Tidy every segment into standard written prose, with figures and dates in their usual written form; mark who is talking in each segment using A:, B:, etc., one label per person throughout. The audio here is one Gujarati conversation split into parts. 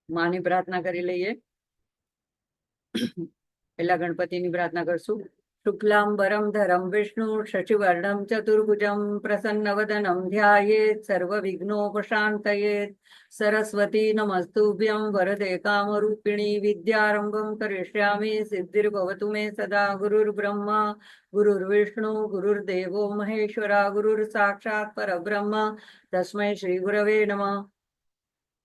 A: માની પ્રાર્થના કરી લઈએ. પેલા ગણપતિની પ્રાર્થના કરશું. શુક્લાંબરમ ધરમ વિષ્ણુ શશિવર્ણમ ચતુર્ભુજમ પ્રસન્નવદનમ ધ્યાયેત સર્વવિઘ્નોપશાંતયેત. સરસ્વતી નમસ્તુભ્યં વરદે કામરૂપિણી વિદ્યારંભમ કરિષ્યામિ સિદ્ધિર્ભવતુ મે સદા. ગુરુર્બ્રહ્મા ગુરુર્વિષ્ણુ ગુરુર્દેવો મહેશ્વરા ગુરુર સાક્ષાત પરબ્રહ્મ તસ્મૈ શ્રી ગુરવે નમઃ.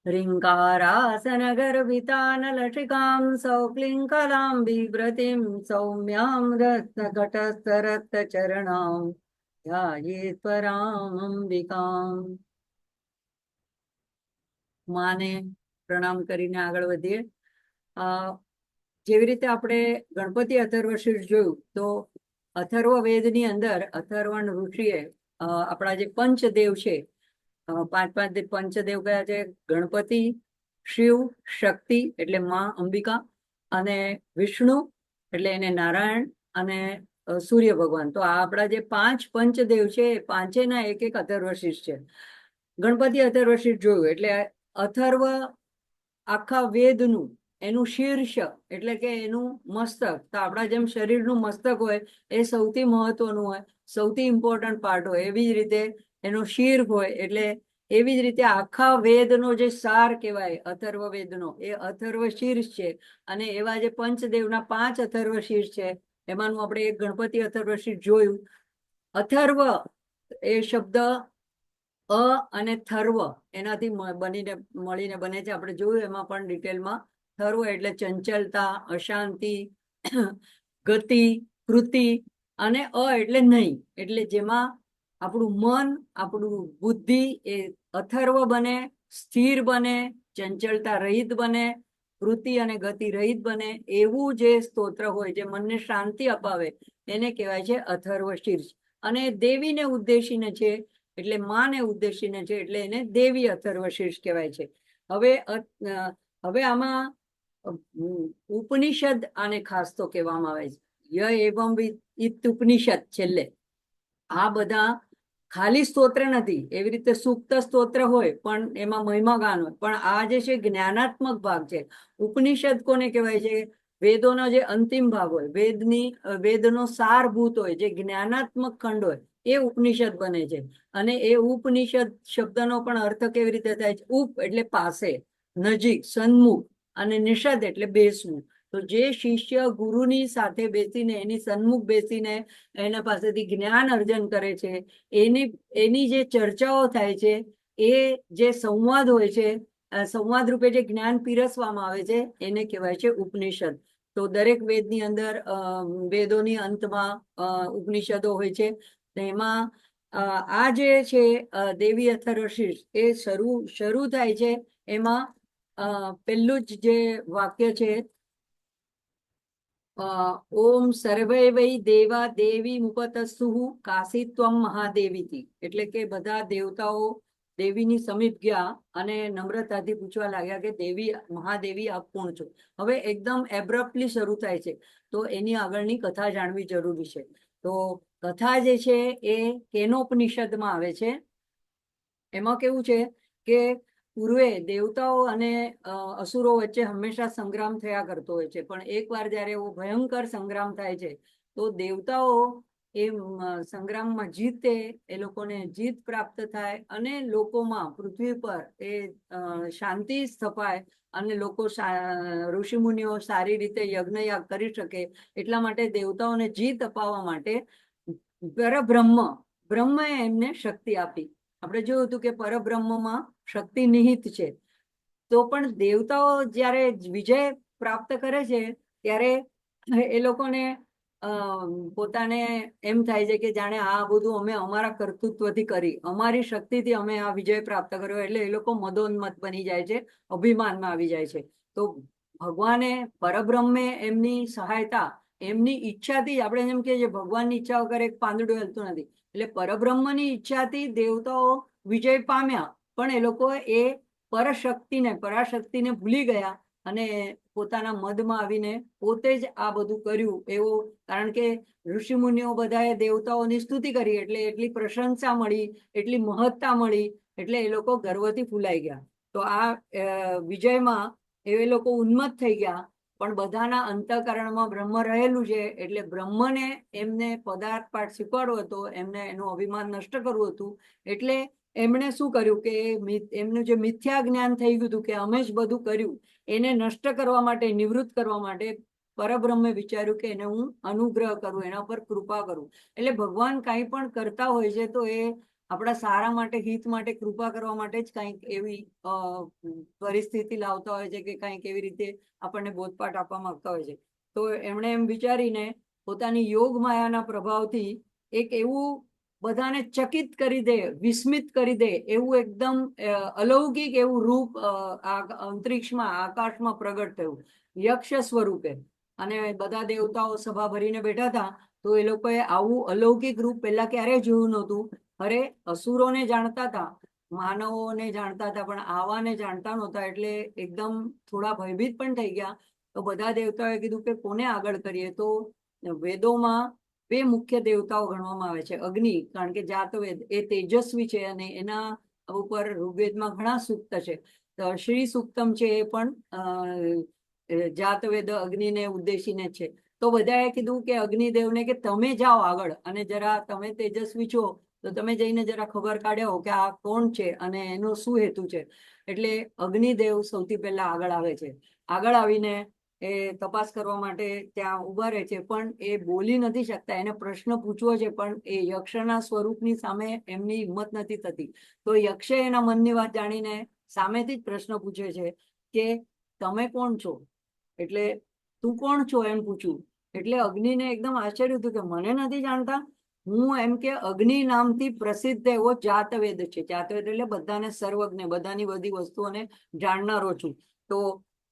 A: ह्रीङ्कारासनगर्भितानलशिकां सौक्लिङ्कलां बिभ्रतीं सौम्यां रत्नघटस्थरक्तचरणां ध्यायेत् परामम्बिकाम्. માને પ્રણામ કરીને આગળ વધીએ. જેવી રીતે આપણે ગણપતિ અથર્વશીર્ષ જોયું, તો અથર્વ વેદની અંદર અથર્વણ ઋષિએ આપણા જે પંચદેવ છે, પાંચ પંચદેવ કયા છે? ગણપતિ, શિવ, શક્તિ એટલે માં અંબિકા, અને વિષ્ણુ એટલે એને નારાયણ, અને સૂર્ય ભગવાન. તો આ આપણા જે પાંચ પંચદેવ છે એ પાંચેના એક એક અથર્વશીર્ષ છે. ગણપતિ અથર્વશીર્ષ જોયું એટલે અથર્વ આખા વેદનું એનું શીર્ષ એટલે કે એનું મસ્તક. તો આપણા જેમ શરીરનું મસ્તક હોય એ સૌથી મહત્વનું હોય, સૌથી ઇમ્પોર્ટન્ટ પાર્ટ હોય, એવી જ રીતે એનો શીર હોય. એટલે એવી જ રીતે આખા વેદનો જે સાર કહેવાય અથર્વ વેદનો, એ અથર્વ શીર્ષ છે. અને એવા જે પંચદેવના પાંચ અથર્વ શીર્ષ છે એમાંનું આપણે એક ગણપતિ અથર્વ શીર્ષ જોયું. અથર્વ એ શબ્દ અ અને થર્વ એનાથી મળીને બને છે. આપણે જોયું એમાં પણ ડિટેલમાં. થર્વ એટલે ચંચલતા, અશાંતિ, ગતિ, કૃતિ, અને અ એટલે નહીં. એટલે જેમાં આપણું મન, આપણું બુદ્ધિ એ અથર્વ બને, સ્થિર બને, ચંચલતા રહિત બને, કૃતિ અને ગતિ રહિત બને, એવું જે સ્તોત્ર હોય જે મનને શાંતિ અપાવે એને કહેવાય છે અથર્વ શીર્ષ. અને દેવીને ઉદ્દેશીને છે એટલે માને ઉદ્દેશીને છે એટલે એને દેવી અથર્વ શીર્ષ કહેવાય છે. હવે આમાં ઉપનિષદ આને ખાસ તો કહેવામાં આવે છે. ય એવમ ઇત ઉપનિષદ. છેલ્લે આ બધા ખાલી સ્તોત્ર નથી. એવી રીતે સૂક્ત સ્તોત્ર હોય પણ એમાં મહિમા ગાન હોય, પણ આ જે છે જ્ઞાનાત્મક ભાગ છે. ઉપનિષદ કોને કહેવાય છે? વેદોનો જે અંતિમ ભાગ હોય, વેદનો સારભૂત હોય, જે જ્ઞાનાત્મક ખંડ હોય, એ ઉપનિષદ બને છે. અને એ ઉપનિષદ શબ્દનો પણ અર્થ કેવી રીતે થાય છે? ઉપ એટલે પાસે, નજીક, સન્મુખ, અને નિષદ એટલે બેસવું. તો જે શિષ્ય ગુરુની સાથે બેસીને એની સન્મુખ બેસીને એના પાસેથી જ્ઞાન અર્જન કરે છે, એની જે ચર્ચાઓ થાય છે, એ જે સંવાદ હોય છે, સંવાદ રૂપે જે જ્ઞાન પીરસવામાં આવે છે એને કહેવાય છે ઉપનિષદ. તો દરેક વેદની અંદર વેદોની અંતમાં ઉપનિષદો હોય છે. એમાં આ જે છે દેવી અથર્વ શીર્ષ એ શરૂ થાય છે. એમાં પહેલું જ જે વાક્ય છે, ઓમ સર્વે વૈ દેવા દેવી મુપતસ્સુઃ કાશીત્વમ મહાદેવીથી. એટલે કે બધા દેવતાઓ દેવીની સમીપ ગયા અને નમ્રતાથી પૂછવા લાગ્યા કે દેવી, મહાદેવી આપ કોણ છો? હવે એકદમ એબ્રપ્ટલી શરૂ થાય છે, તો એની આગળની કથા જાણવી જરૂરી છે. તો કથા જે છે એ કેનોપનિષદમાં આવે છે. એમાં કેવું છે કે પૂર્વે દેવતાઓ અને અસુરો વચ્ચે હંમેશા સંગ્રામ થયા કરતો હોય છે, પણ એકવાર જ્યારે એવો ભયંકર સંગ્રામ થાય છે તો દેવતાઓ એ સંગ્રામમાં જીતે, એ લોકોને જીત પ્રાપ્ત થાય અને લોકોમાં, પૃથ્વી પર એ શાંતિ સ્થપાય અને લોકો, ઋષિમુનિઓ સારી રીતે યજ્ઞયાગ કરી શકે. એટલા માટે દેવતાઓને જીત અપાવવા માટે બ્રહ્મએ એમને શક્તિ આપી. આપણે જોયું હતું કે પરબ્રહ્મમાં શક્તિ નિહિત છે. તો પણ દેવતાઓ જ્યારે વિજય પ્રાપ્ત કરે છે ત્યારે એ લોકોને પોતાને એમ થાય છે કે જાણે આ બધું અમે અમારા કર્તૃત્વથી કરી, અમારી શક્તિથી અમે આ વિજય પ્રાપ્ત કર્યો. એટલે એ લોકો મદોન્મત બની જાય છે, અભિમાનમાં આવી જાય છે. તો ભગવાને, પરબ્રહ્મે એમની સહાયતા, એમની ઈચ્છાથી, આપણે એમ કે ભગવાનની ઈચ્છા વગર એક પાંદડું હલતું નથી. એટલે પરબ્રહ્મની ઈચ્છાથી દેવતાઓ વિજય પામ્યા, પણ એ લોકો એ પરાશક્તિને ભૂલી ગયા અને પોતાના મદમાં આવીને પોતે જ આ બધું કર્યું. એવું, કારણ કે ઋષિમુનિઓ બધાએ દેવતાઓની સ્તુતિ કરી એટલે એટલી પ્રશંસા મળી, એટલી મહત્તા મળી, એટલે એ લોકો ગર્વથી ફૂલાઈ ગયા. તો આ વિજયમાં એ લોકો ઉન્મત્ત થઈ ગયા, પણ બધાના અંતઃકરણમાં બ્રહ્મ રહેલું છે, એટલે બ્રહ્મને એમને પદાર્થ પાઠ શીખવાડવો હતો, એમને એનું અભિમાન નષ્ટ કરવું હતું. એટલે એમણે શું કર્યું કે એમનું જે મિથ્યા જ્ઞાન થઈ ગયું હતું કે અમે જ બધું કર્યું, એને નષ્ટ કરવા માટે, નિવૃત્ત કરવા માટે પરબ્રહ્મે વિચાર્યું કે એને હું અનુગ્રહ કરું, એના પર કૃપા કરું. એટલે ભગવાન કાંઈ પણ કરતા હોય છે તો એ આપણા સારા માટે, હિત માટે, કૃપા કરવા માટે જ કંઈક એવી પરિસ્થિતિ લાવતા હોય છે કે કંઈક એવી રીતે આપણને બોધપાઠ આપવા માંગતા હોય છે. તો એમણે એમ વિચારીને પોતાની યોગ માયાના પ્રભાવથી એક એવું બધાને ચકિત કરી દે, વિસ્મિત કરી દે એવું એકદમ અલૌકિક એવું રૂપ અંતરિક્ષમાં, આકાશમાં પ્રગટ થયું યક્ષ સ્વરૂપે. અને બધા દેવતાઓ સભા ભરીને બેઠા હતા. તો એ લોકોએ આવું અલૌકિક રૂપ પહેલા ક્યારેય જોયું નહોતું. અરે અસુરોને જાણતા હતા, માનવોને જાણતા હતા, પણ આવાને જાણતા નહોતા. એટલે એકદમ થોડા ભયભીત પણ થઈ ગયા. તો બધા દેવતાઓએ કીધું કે કોને આગળ કરીએ? તો વેદોમાં બે મુખ્ય દેવતાઓ ગણવામાં આવે છે. અગ્નિ, કારણ કે જાતવેદ એ તેજસ્વી છે અને એના ઉપર ઋગ્વેદમાં ઘણા સૂક્ત છે. તો શ્રી સૂક્તમ છે એ પણ જાતવેદ અગ્નિને ઉદ્દેશીને છે. તો બધાએ કીધું કે અગ્નિદેવને કે તમે જાઓ આગળ, અને જરા તમે તેજસ્વી છો તો તમે જઈને જરા ખબર કાઢ્યો કે આ કોણ છે અને એનો શું હેતુ છે. એટલે અગ્નિદેવ સૌથી પહેલા આગળ આવે છે. આગળ આવીને એ તપાસ કરવા માટે ત્યાં ઉભા રહે છે, પણ એ બોલી નથી શકતા. એને પ્રશ્ન પૂછવો છે, પણ એ યક્ષના સ્વરૂપની સામે એમની હિંમત નથી થતી. તો યક્ષે એના મનની વાત જાણીને સામેથી જ પ્રશ્ન પૂછે છે કે તમે કોણ છો? એટલે તું કોણ છો એમ પૂછ્યું. એટલે અગ્નિને એકદમ આશ્ચર્ય હતું કે મને નથી જાણતા? હું એમ કે અગ્નિ નામથી પ્રસિદ્ધ એવો જાતવેદ છે. જાતવેદ એટલે બધાને સર્વજ્ઞ, બધાની બધી વસ્તુઓને જાણનારો છું. તો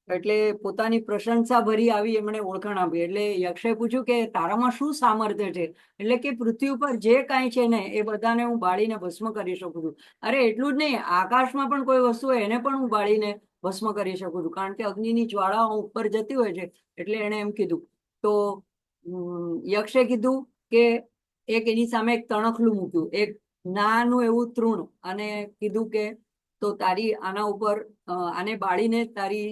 A: એટલે પોતાની પ્રશંસા ભરી આવી એમણે ઓળખાણ આપી. એટલે યક્ષે પૂછ્યું કે તારામાં શું સામર્થ્ય છે? એટલે કે પૃથ્વી ઉપર જે કાંઈ છે ને એ બધાને હું બાળીને ભસ્મ કરી શકું છું. અરે એટલું જ નહીં, આકાશમાં પણ કોઈ વસ્તુ હોય એને પણ હું બાળીને ભસ્મ કરી શકું છું, કારણ કે અગ્નિની જ્વાળાઓ ઉપર જતી હોય છે. એટલે એણે એમ કીધું. તો યક્ષે કીધું કે એક એની સામે એક તણખલું મૂક્યું, એક નાનું એવું તૃણ, અને કીધું કે તો તારી આના ઉપર આને બાળીને તારી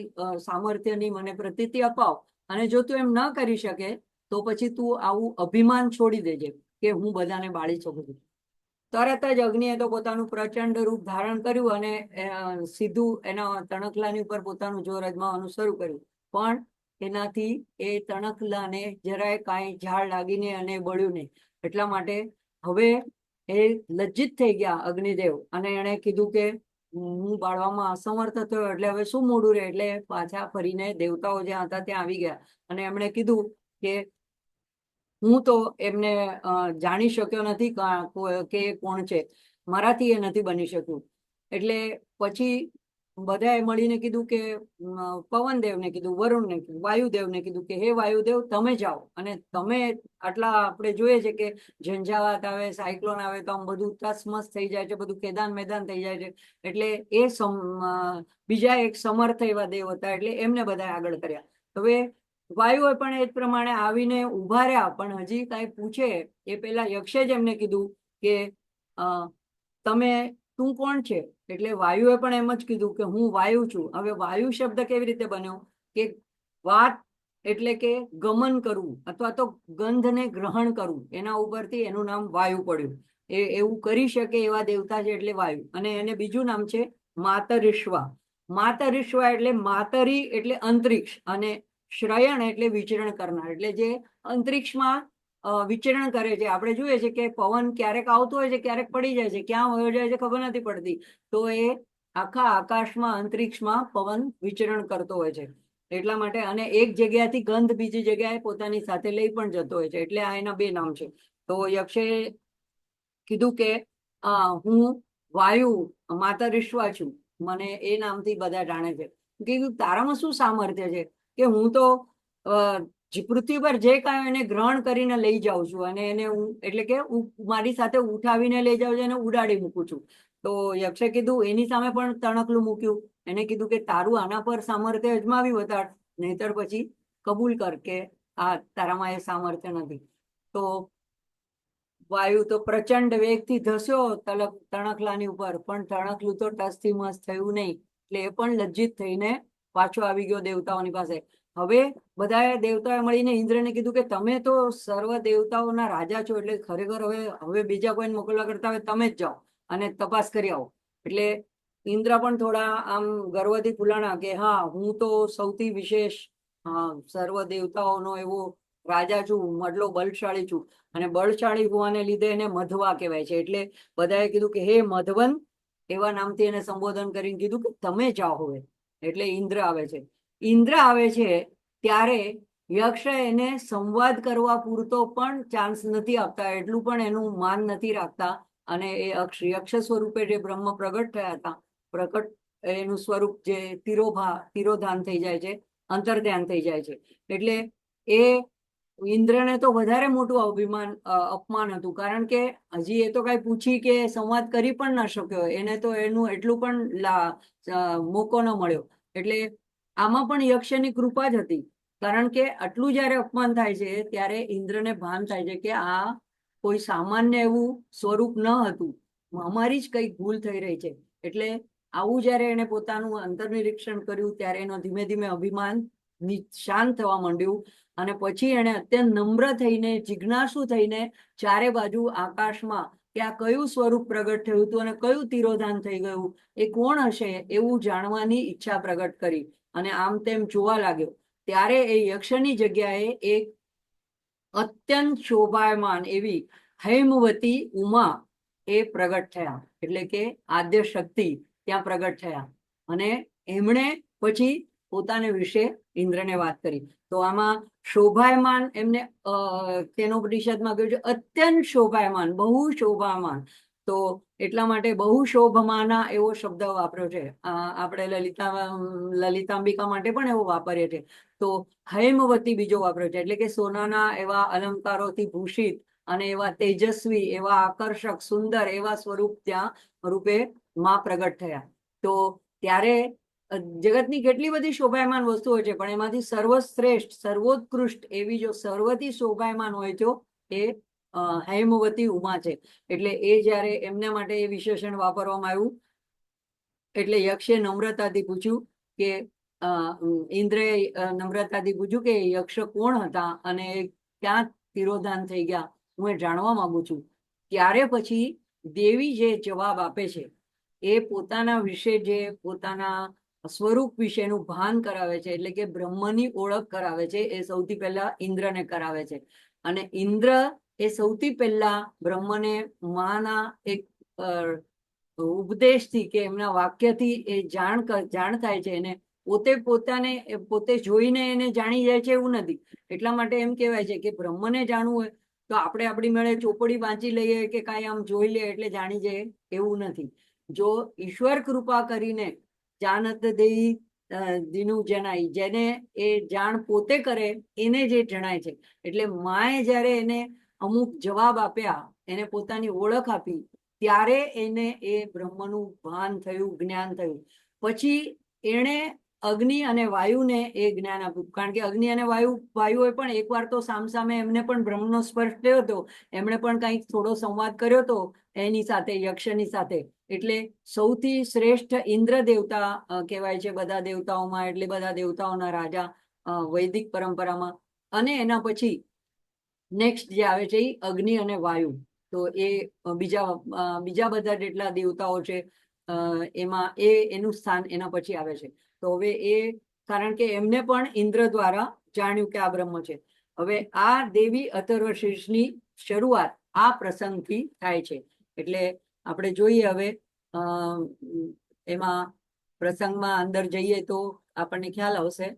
A: સામર્થ્યની મને પ્રતીતિ અપાવ, અને જો તું એમ ન કરી શકે તો પછી તું આવું અભિમાન છોડી દેજે કે હું બધાને બાળી શકું છું. તરત જ અગ્નિએ તો પોતાનું પ્રચંડ રૂપ ધારણ કર્યું અને સીધું એના તણખલાની ઉપર પોતાનું જોર અજમાવવાનું શરૂ કર્યું. પણ એનાથી એ તણખલાને જરાય કાંઈ ઝાડ લાગીને અને બળ્યું નહીં. એટલા માટે હવે એ લજ્જિત થઈ ગયા અગ્નિદેવ, અને એણે કીધું કે હું બાળવામાં અસમર્થ થયો, એટલે હવે શું મોડું રહે? એટલે પાછા ફરીને દેવતાઓ જ્યાં હતા ત્યાં આવી ગયા. અને એમણે કીધું કે હું તો એમને જાણી શક્યો નથી કે કોણ છે, મારાથી એ નથી બની શક્યું. એટલે પછી બધાએ મળીને કીધું કે પવનદેવને કીધું, વરુણને કીધું, વાયુદેવને કીધું કે હે વાયુદેવ, તમે જાઓ અને તમે આટલા, આપણે જોઈએ છે કે ઝંઝાવાત આવે, સાયક્લોન આવે તો આમ બધું તસમસ થઈ જાય છે, બધું ખેદાન મેદાન થઈ જાય છે. એટલે એ બીજા એક સમર્થ એવા દેવ હતા, એટલે એમને બધા આગળ કર્યા. હવે વાયુએ પણ એ જ પ્રમાણે આવીને ઉભા રહ્યા, પણ હજી કાંઈ પૂછે એ પહેલા યક્ષે જ એમને કીધું કે તમે, તું કોણ છે? એટલે વાયુએ પણ એમ જ કીધું કે હું વાયુ છું. હવે વાયુ શબ્દ કેવી રીતે બન્યો? કે વાત એટલે કે ગમન કરવું અથવા તો ગંધને ગ્રહણ કરવું, એના ઉપરથી એનું નામ વાયુ પડ્યું. એ એવું કરી શકે એવા દેવતા છે એટલે વાયુ. અને એને બીજું નામ છે માતરિશ્વા. માતરિશ્વા એટલે માતરી એટલે અંતરિક્ષ, અને શ્રયણ એટલે વિચરણ કરનાર. એટલે જે અંતરિક્ષમાં વિચરણ કરે છે. આપણે જોઈએ છે કે પવન ક્યારેક આવતો હોય છે, ક્યારેક પડી જાય છે, ક્યાં વયો જાય છે ખબર નથી પડતી. તો એ આખા આકાશમાં, અંતરિક્ષમાં પવન વિચરણ કરતો હોય છે. એટલા માટે, અને એક જગ્યાથી ગંધ બીજી જગ્યાએ પોતાની સાથે લઈ પણ જતો હોય છે. એટલે આ એના બે નામ છે. તો યક્ષે કીધું કે હું વાયુ માતરિશ્વા છું, મને એ નામથી બધા જાણે છે. કીધું તારામાં શું સામર્થ્ય છે? કે હું તો પૃથ્વી પર જે કાંઈ એને ગ્રહણ કરીને લઈ જાઉં છું, અને એને હું એટલે કે મારી સાથે ઉઠાવીને લઈ જાઉં છું અને ઉડાડી મૂકું છું. તો યક્ષે કીધું, એની સામે પણ તણખલું મૂક્યું. એને કીધું કે તારું આના પર સામર્થ્ય અજમાવી બતાડ, નહીતર પછી કબૂલ કર કે આ તારામાં એ સામર્થ્ય નથી. તો વાયુ તો પ્રચંડ વેગથી ધસ્યો તણખલાની ઉપર, પણ તણખલું તો ટસથી મસ થયું નહીં. એટલે એ પણ લજ્જિત થઈને પાછો આવી ગયો દેવતાઓની પાસે. હવે બધા દેવતાઓએ મળીને ઇન્દ્રને કીધું કે તમે તો સર્વ દેવતાઓના રાજા છો, એટલે ખરેખર હવે બીજા કોઈને મોકલવા કરતા હવે તમે જ જાઓ અને તપાસ કરી આવો. એટલે ઇન્દ્ર પણ થોડા આમ ગર્વથી ફૂલાણા કે હા, હું તો સૌથી વિશેષ સર્વ દેવતાઓનો એવો રાજા છું, મતલો બળશાળી છું. અને બળશાળી હોવાને લીધે એને મધવા કહેવાય છે. એટલે બધાએ કીધું કે હે મધવન, એવા નામથી એને સંબોધન કરીને કીધું કે તમે જાઓ હવે. એટલે ઇન્દ્ર આવે છે. ઇન્દ્ર આવે છે ત્યારે યક્ષ એને સંવાદ કરવા પૂરતો પણ ચાન્સ નથી આપતા, એટલું પણ એનું માન નથી રાખતા. અને એ યક્ષ સ્વરૂપે જે બ્રહ્મ પ્રગટ થયા હતા, પ્રગટ એનું સ્વરૂપ જે તિરોધાન થઈ જાય છે, અંતર્ધ્યાન થઈ જાય છે. એટલે એ ઇન્દ્રને તો વધારે મોટું અપમાન હતું, કારણ કે હજી એ તો કઈ પૂછી કે સંવાદ કરી પણ ના શક્યો, એને તો એનું એટલું પણ મોકો ન મળ્યો. એટલે આમાં પણ યક્ષની કૃપા જ હતી, કારણ કે આટલું જયારે અપમાન થાય છે ત્યારે ઇન્દ્રને ભાન થાય છે કે આ કોઈ સામાન્ય એવું સ્વરૂપ ન હતું, અમારી જ કઈ ભૂલ થઈ રહી છે. એટલે આવું જયારે એને પોતાનું અંતર્નિરીક્ષણ કર્યું ત્યારે એનો ધીમે ધીમે અભિમાન શાંત થવા માંડ્યું. અને પછી એને અત્યંત નમ્ર થઈને, જિજ્ઞાસુ થઈને ચારે બાજુ આકાશમાં કે આ કયું સ્વરૂપ પ્રગટ થયું હતું અને કયું તિરોધાન થઈ ગયું, એ કોણ હશે એવું જાણવાની ઈચ્છા પ્રગટ કરી. અને આમ તેમ જોવા લાગ્યો ત્યારે એ યક્ષની જગ્યાએ એક અત્યંત શોભાયમાન એવી હૈમવતી ઉમા એ પ્રગટ થયા. એટલે કે આદ્ય શક્તિ ત્યાં પ્રગટ થયા. અને એમણે પછી પોતાને વિશે ઇન્દ્રને વાત કરી. તો આમાં શોભાયમાન એમને કેનોપનિષદમાં કહ્યું છે અત્યંત શોભાયમાન, બહુ શોભાયમાન. તો એટલા માટે બહુ શોભમાના એવો શબ્દ વાપર્યો છે. આપણે લલિતાંબિકા માટે પણ એવો વાપરીએ છીએ. તો હૈમવતી બીજો વાપર્યો છે, એટલે કે સોનાના એવા અલંકારોથી ભૂષિત અને એવા તેજસ્વી, એવા આકર્ષક, સુંદર એવા સ્વરૂપ ત્યાં રૂપે માં પ્રગટ થયા. તો ત્યારે જગતની કેટલી બધી શોભાયમાન વસ્તુઓ છે, પણ એમાંથી સર્વશ્રેષ્ઠ, સર્વોત્કૃષ્ટ એવી જો સર્વથી શોભાયમાન હોય તો એ હૈમવતી ઉમા છે. એટલે એ જયારે એમના માટે એ વિશેષણ વાપરવામાં આવ્યું, એટલે યક્ષે નમ્રતાથી પૂછ્યું કે ઇન્દ્રએ નમ્રતાથી પૂછ્યું કે યક્ષ કોણ હતા અને ક્યાં તિરોધાન થઈ ગયા, હું એ જાણવા માંગુ છું. ત્યારે પછી દેવી જે જવાબ આપે છે એ પોતાના વિશે, જે પોતાના સ્વરૂપ વિશેનું ભાન કરાવે છે, એટલે કે બ્રહ્મની ઓળખ કરાવે છે, એ સૌથી પહેલા ઇન્દ્રને કરાવે છે. અને ઇન્દ્ર એ સૌથી પહેલા બ્રહ્મને માના એક ઉપદેશથી કે એમના વાક્યથી એ જાણ થાય છે. એને પોતે જોઈને એને જાણી જાય છે એવું નથી. એટલા માટે એમ કહેવાય છે કે બ્રહ્મને જાણવું હોય તો આપણે આપણી મેળે ચોપડી વાંચી લઈએ કે કાંઈ આમ જોઈ લઈએ એટલે જાણી જાય એવું નથી. જો ઈશ્વર કૃપા કરીને જાનત દેહી દીનું જણાય, જેને એ જાણ પોતે કરે એને જે જણાય છે. એટલે માએ જયારે એને અમુક જવાબ આપ્યા, એને પોતાની ઓળખ આપી, ત્યારે એને એ બ્રહ્મનું ભાન થયું, જ્ઞાન થયું. પછી એણે અગ્નિ અને વાયુને એ જ્ઞાન આપ્યું, કારણ કે અગ્નિ અને વાયુએ પણ એકવાર તો સામસામે એમને પણ બ્રહ્મનો સ્પર્શ થયો હતો, એમણે પણ કંઈક થોડો સંવાદ કર્યો હતો એની સાથે, યક્ષની સાથે. એટલે સૌથી શ્રેષ્ઠ ઇન્દ્ર દેવતા કહેવાય છે બધા દેવતાઓમાં, એટલે બધા દેવતાઓના રાજા વૈદિક પરંપરામાં. અને એના પછી નેક્સ્ટ જે આવે છે એ અગ્નિ અને વાયુ. તો એ બીજા બધા જેટલા દેવતાઓ છે એમાં એનું સ્થાન એના પછી આવે છે. તો હવે કારણ કે એમને પણ ઇન્દ્ર દ્વારા જાણ્યું કે આ બ્રહ્મ છે. હવે આ દેવી અથર્વશીર્ષની શરૂઆત આ પ્રસંગથી થાય છે. એટલે આપણે જોઈએ હવે એમાં પ્રસંગમાં અંદર જઈએ તો આપણને ખ્યાલ આવશે.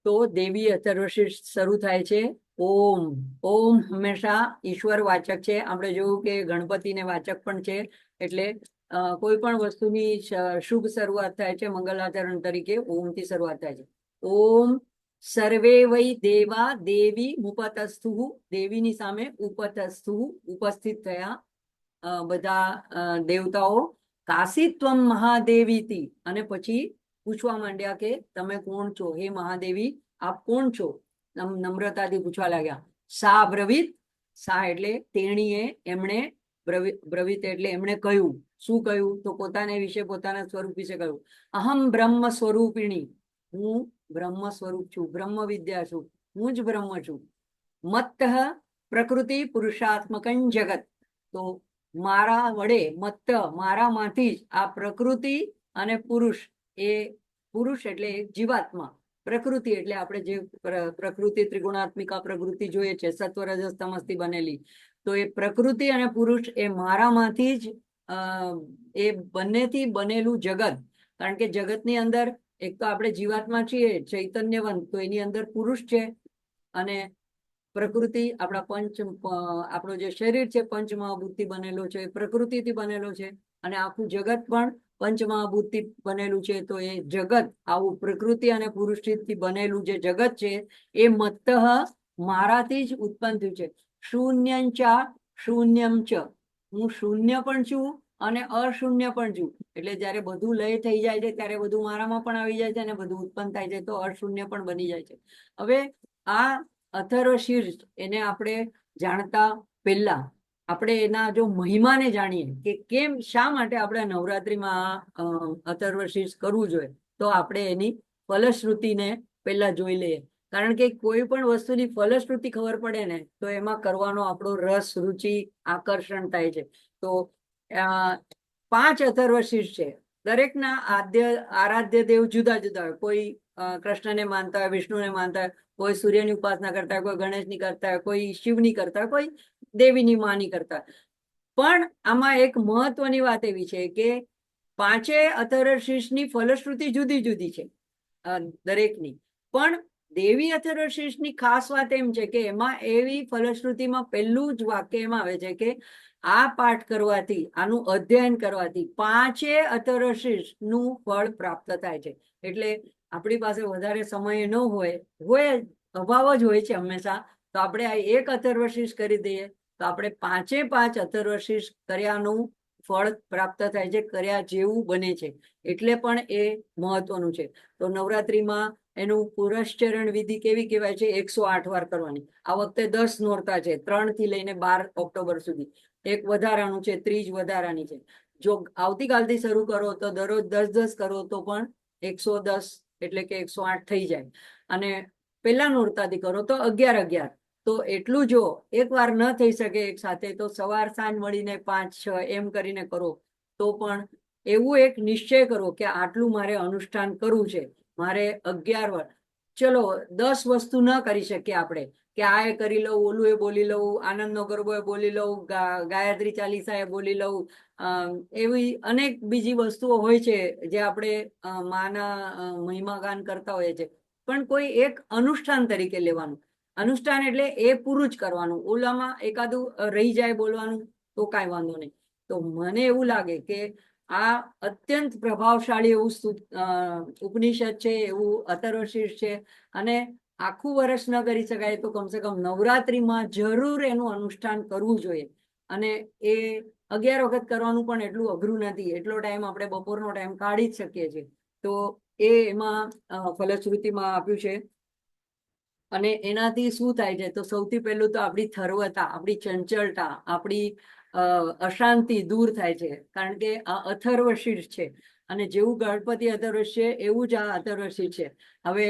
A: તો દેવી અથર્વશીર્ષ શરૂ થાય છે ઓમ. ઓમ હંમેશા ઈશ્વર વાચક છે. આપણે જોયું કે ગણપતિને વાચક પણ છે. એટલે કોઈ પણ વસ્તુની શુભ શરૂઆત થાય છે મંગલાચરણ તરીકે ઓમથી શરૂઆત થાય છે. ઓમ સર્વે વૈ દેવા દેવી ઉપતસ્થુ, દેવીની સામે ઉપતસ્થુ ઉપસ્થિત થયા બધા દેવતાઓ. કાશીત્વમ મહાદેવીતી, અને પછી પૂછવા માંડ્યા કે તમે કોણ છો, હે મહાદેવી આપ કોણ છો, નમ્રતાથી પૂછવા લાગ્યા. સા બ્રવીત, સા એટલે તેણીએ, એમણે બ્રવીત એટલે એમણે કહ્યું. શું કહ્યું? તો પોતાને વિશે, પોતાના સ્વરૂપ વિશે કહ્યું. અહમ બ્રહ્મ સ્વરૂપિણી, હું બ્રહ્મ સ્વરૂપ છું, બ્રહ્મ વિદ્યા છું, હું જ બ્રહ્મ છું. મત્ત પ્રકૃતિ પુરુષાત્મકં જગત, તો મારા વડે, મત્ત મારામાંથી જ આ પ્રકૃતિ અને પુરુષ, એ પુરુષ એટલે એક જીવાત્મા, પ્રકૃતિ એટલે આપણે જે પ્રકૃતિ ત્રિગુણાત્મિકા પ્રકૃતિ જોઈએ છે સત્વ રજસ તમસથી બનેલી, તો એ પ્રકૃતિ અને પુરુષ એ મારામાંથી જ એ બંનેથી બનેલું જગત. કારણ કે જગતની અંદર એક તો આપણે જીવાત્મા છીએ ચૈતન્યવંત, તો એની અંદર પુરુષ છે, અને પ્રકૃતિ આપણા આપણું જે શરીર છે પંચમહાભૂતથી બનેલો છે, પ્રકૃતિથી બનેલો છે, અને આખું જગત પણ પંચમહાભૂતથી બનેલું છે. તો એ જગત આવું પ્રકૃતિ અને પુરુષથી બનેલું જે જગત છે એ મત્ત મારાથી જ ઉત્પન્ન થયું છે. શૂન્યંચા શૂન્યમ ચ, હું શૂન્ય પણ છું અને અશૂન્ય પણ છું. એટલે જયારે બધું લય થઈ જાય છે ત્યારે બધું મારામાં પણ આવી જાય છે અને બધું ઉત્પન્ન થાય છે તો અશૂન્ય પણ બની જાય છે. હવે આ અથર્વ શીર્ષ એને આપણે જાણતા પહેલા આપણે એના જો મહિમાને જાણીએ કે કેમ, શા માટે આપણે નવરાત્રિમાં અથર્વ શીર્ષ કરવું જોઈએ, તો આપણે એની ફલશ્રુતિને પહેલા જોઈ લઈએ. કારણ કે કોઈ પણ વસ્તુની ફલશ્રુતિ ખબર પડે ને તો એમાં કરવાનો આપણો રસ, રુચિ, આકર્ષણ થાય છે. તો 5 અથર્વ શીર્ષ છે. દરેકના આરાધ્ય દેવ જુદા જુદા હોય. કોઈ કૃષ્ણને માનતા હોય, વિષ્ણુને માનતા હોય, કોઈ સૂર્યની ઉપાસના કરતા હોય, કોઈ ગણેશની કરતા હોય, કોઈ શિવની કરતા હોય, કોઈ દેવીની માની કરતા હોય. પણ આમાં એક મહત્વની વાત એવી છે કે 5 અથર્વ શીર્ષની ફલશ્રુતિ જુદી જુદી છે દરેકની. પણ દેવી અથર્વ શીર્ષની ખાસ વાત એમ છે કે એમાં એવી ફલશ્રુતિમાં પહેલું જ વાક્ય એમાં આવે છે કે આ પાઠ કરવાથી, આનું અધ્યયન કરવાથી 5 અથર્વ શીર્ષનું ફળ પ્રાપ્ત થાય છે. એટલે આપણી પાસે વધારે સમય ન હોય અભાવ જ હોય છે હંમેશા, તો આપણે આ એક અથર્વ શીર્ષ કરી દઈએ તો આપણે 5 અથર્વ શીર્ષ કર્યાનું ફળ પ્રાપ્ત થાય છે, કર્યા જેવું બને છે. એટલે પણ એ મહત્વનું છે. તો નવરાત્રિમાં એનું પુરશ્ચરણ વિધિ કેવી કહેવાય છે? 108 વાર કરવાની. આ વખતે 10 નોરતા છે, 3 થી લઈને 12 ઓક્ટોબર સુધી. એક વધારાનું છે, 30 વધારાની છે. જો આવતીકાલથી શરૂ કરો તો દરરોજ 10-10 કરો તો પણ 110 એટલે કે 108 થઈ જાય. અને પહેલા નોરતાથી કરો તો 11-11. તો એટલું જો એક વાર ન થઈ શકે એક સાથે, તો સવાર સાંજ મળીને 5-6 એમ કરીને કરો તો પણ એવું એક નિશ્ચય કરો કે આટલું મારે અનુષ્ઠાન કરવું છે. મારે 11 વાર, ચલો 10 વસ્તુ ન કરી શકીએ આપણે કે આ એ કરી લઉં, ઓલું એ બોલી લઉં, આનંદનો ગરબો એ બોલી લઉં, ગાયત્રી ચાલીસા એ બોલી લઉં, એવી અનેક બીજી વસ્તુઓ હોય છે જે આપણે માના મહિમાગાન કરતા હોઈએ છીએ. પણ કોઈ એક અનુષ્ઠાન તરીકે લેવાનું. અનુષ્ઠાન એટલે એ પૂરું જ કરવાનું. ઓલામાં એકાદું રહી જાય બોલવાનું તો કાંઈ વાંધો નહીં. તો મને એવું લાગે કે આ અત્યંત પ્રભાવશાળી એવું ઉપનિષદ છે, એવું અથર્વ શીર્ષ છે. અને આખું વર્ષ ન કરી શકાય તો કમસે કમ નવરાત્રિમાં જરૂર એનું અનુષ્ઠાન કરવું જોઈએ. અને એ 11 વખત કરવાનું પણ એટલું અઘરું નથી. એટલો ટાઈમ આપણે બપોરનો ટાઈમ કાઢી જ શકીએ છીએ. તો એ એમાં ફલશ્રુતિમાં આપ્યું છે. અને એનાથી શું થાય છે? તો સૌથી પહેલું તો આપણી થરવતા, આપણી ચંચળતા, આપણી અશાંતિ દૂર થાય છે. કારણ કે આ અથર્વ શીર્ષ છે. અને જેવું ગણપતિ અથર્વ છે એવું જ આ અથર્વ શીર્ષ છે. હવે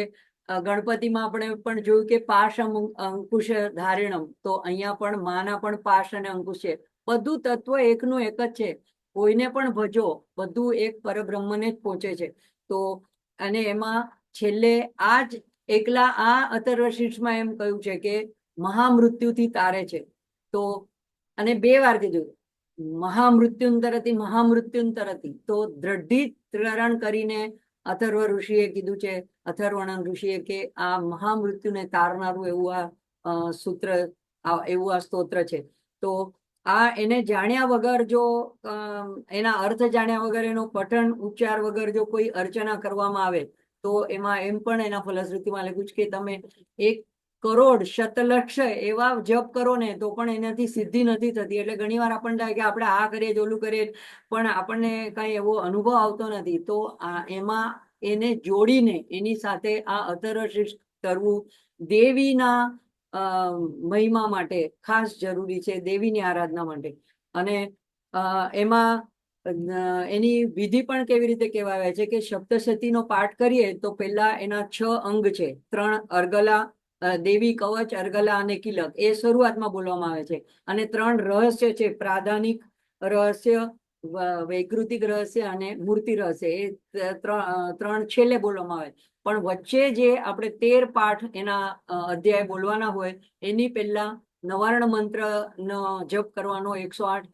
A: ગણપતિમાં આપણે પણ જોયું કે પાશ અંકુશ ધારિણમ, તો અહીંયા પણ માના પણ પાશ અને અંકુશ છે. બધું તત્વ એકનું એક જ છે. કોઈને પણ ભજો, બધું એક પરબ્રહ્મને જ પહોંચે છે. તો અને એમાં છેલ્લે આ જ એકલા આ અથર્વ શીર્ષમાં એમ કહ્યું છે કે મહામૃત્યુથી તારે છે. તો અને 2 વાર કીધું, મહામૃત્યુંતરતી મહામૃત્યુંતરતી. તો દ્રઢીકરણ કરીને અથર્વ ઋષિએ કીધું છે, અથર્વણ ઋષિએ, કે આ મહામૃત્યુને તારનારું એવું આ સૂત્ર, એવું આ સ્તોત્ર છે. તો આ એને જાણ્યા વગર, જો એના અર્થ જાણ્યા વગર, એનો પઠન ઉચ્ચાર વગર જો કોઈ અર્ચના કરવામાં આવે તો એમાં એમ પણ એના ફલશ્રુતિમાં લખ્યું છે કે તમે 1 કરોડ શતલક્ષ એવા જપ કરો ને તો પણ એનાથી સિદ્ધિ નથી થતી. એટલે ઘણી વાર આપણને થાય કે આપણે આ કરીએ, ઓલું કરીએ, પણ આપણને કઈ એવો અનુભવ આવતો નથી. તો એમાં એને જોડીને એની સાથે આ અથર્વ શીર્ષ કરવું દેવીના મહિમા માટે ખાસ જરૂરી છે, દેવીની આરાધના માટે. અને એમાં એની વિધિ પણ કેવી રીતે કહેવાય છે કે સપ્તશતીનો પાઠ કરીએ તો પહેલા એના 6 અંગ છે. 3 અર્ગલા, દેવી કવચ, અર્ગલા અને કિલક એ શરૂઆતમાં બોલવામાં આવે છે. અને 3 રહસ્ય છે, પ્રાધાનિક રહસ્ય, વૈકૃતિક રહસ્ય અને મૂર્તિ રહસ્ય, એ 3 છેલ્લે બોલવામાં આવે. પણ વચ્ચે જે આપણે 13 પાઠ એના અધ્યાય બોલવાના હોય એની પહેલા નવાર્ણ મંત્રનો જપ કરવાનો 108.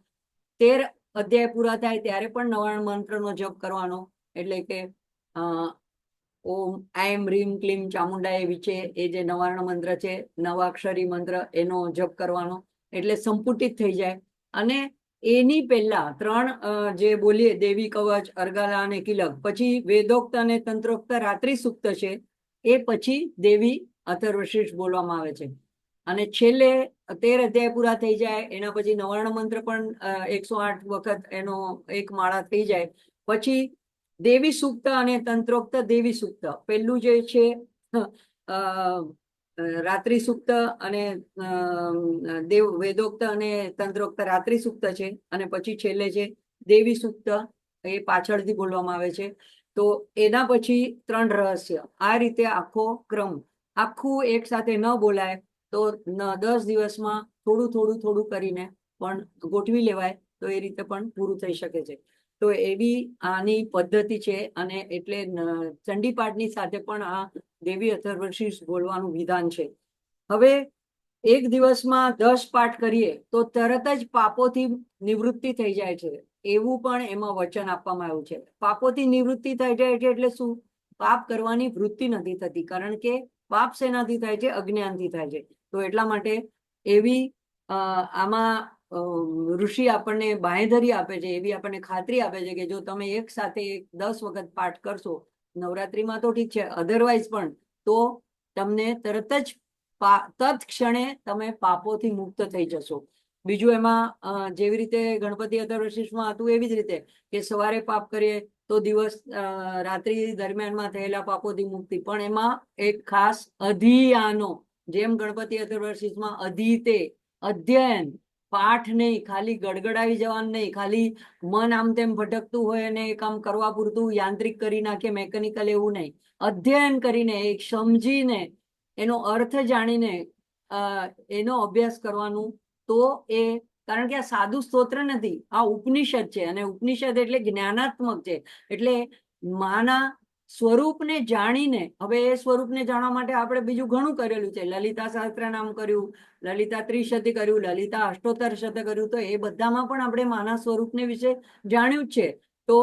A: 13 અધ્યાય પૂરા થાય ત્યારે પણ નવાર્ણ મંત્રનો જપ કરવાનો. એટલે કે ઓમ આઈમ રીમ ક્લીમ ચામુંડાએ વિચે એ જે નવાર્ણ મંત્ર છે, નવાક્ષરી મંત્ર, એનો જપ કરવાનો, એટલે સંપુટિત થઈ જાય. અને એની પહેલા 3 જે બોલીએ, દેવી કવચ, અર્ગલા અને કિલક, પછી વેદોક્ત અને તંત્રોક્ત રાત્રિ સૂક્ત છે, એ પછી દેવી અથર્વશીર્ષ બોલવામાં આવે છે. અને છેલ્લે 13 અધ્યાય પૂરા થઈ જાય એના પછી નવાર્ણ મંત્ર પણ 108 વખત એનો એક માળા થઈ જાય પછી દેવી સૂક્ત અને તંત્રોક્ત દેવી સૂક્ત. પહેલું જે છે રાત્રિ સૂક્ત અને વેદોક્ત અને તંત્રોક્ત રાત્રિ સૂક્ત છે. અને પછી છેલ્લે છે દેવી સૂક્ત, એ પાછળથી બોલવામાં આવે છે. તો એના પછી 3 રહસ્ય. આ રીતે આખો ક્રમ. આખું એક સાથે ન બોલાય તો 10 દિવસમાં થોડું થોડું થોડું કરીને પણ ગોઠવી લેવાય તો એ રીતે પણ પૂરું થઈ શકે છે. તો એવી આની પદ્ધતિ છે. અને એટલે ચંડીપાઠની સાથે પણ આ દેવી અથર્વશીર્ષ બોલવાનું વિધાન છે. હવે એક દિવસમાં 10 પાઠ કરીએ તો તરત જ પાપોથી નિવૃત્તિ થઈ જાય છે, એવું પણ એમાં વચન આપવામાં આવ્યું છે. પાપોથી નિવૃત્તિ થઈ જાય છે એટલે શું? પાપ કરવાની વૃત્તિ નથી થતી, કારણ કે પાપ શેનાથી થાય છે? અજ્ઞાનથી થાય છે. તો એટલા માટે એવી આમાં ઋષિ આપણને બાંહેધરી આપે છે, એવી આપણને ખાતરી આપે છે કે જો તમે એક સાથે 10 વખત પાઠ કરશો, નવરાત્રિમાં તો ઠીક છે, અધરવાઇઝ પણ, તો તમને તરત જ તત્ક્ષણે તમે પાપોથી મુક્ત થઈ જશો. બીજું એમાં જેવી રીતે ગણપતિ અથર્વશીર્ષમાં હતું એવી જ રીતે કે સવારે પાપ કરીએ તો દિવસ રાત્રિ દરમિયાનમાં થયેલા પાપોથી મુક્તિ. પણ એમાં એક ખાસ અધિયાનો, જેમ ગણપતિ અથર્વશીર્ષમાં અધીતે, અધ્યયન, પાઠ નહીં, ખાલી ગડગડાવી જવાનું નહીં, ખાલી મન આમ તેમ ભટકતું હોય અને કામ કરવા પૂરતું યાંત્રિક કરી નાખે, મેકેનિકલ, એવું નહીં. અધ્યયન કરીને, એક સમજીને, એનો અર્થ જાણીને એનો અભ્યાસ કરવાનું. તો એ, કારણ કે આ સાદું સ્તોત્ર નથી, આ ઉપનિષદ છે. અને ઉપનિષદ એટલે જ્ઞાનાત્મક છે. એટલે માના સ્વરૂપને જાણીને, હવે એ સ્વરૂપને જાણવા માટે આપણે બીજું ઘણું કરેલું છે. લલિતા સહસ્ત્રનામ કર્યું, લલિતા ત્રિશતી કર્યું, લલિતા અષ્ટોત્તર શત કર્યું. તો એ બધામાં પણ આપણે માના સ્વરૂપને વિશે જાણ્યું જ છે. તો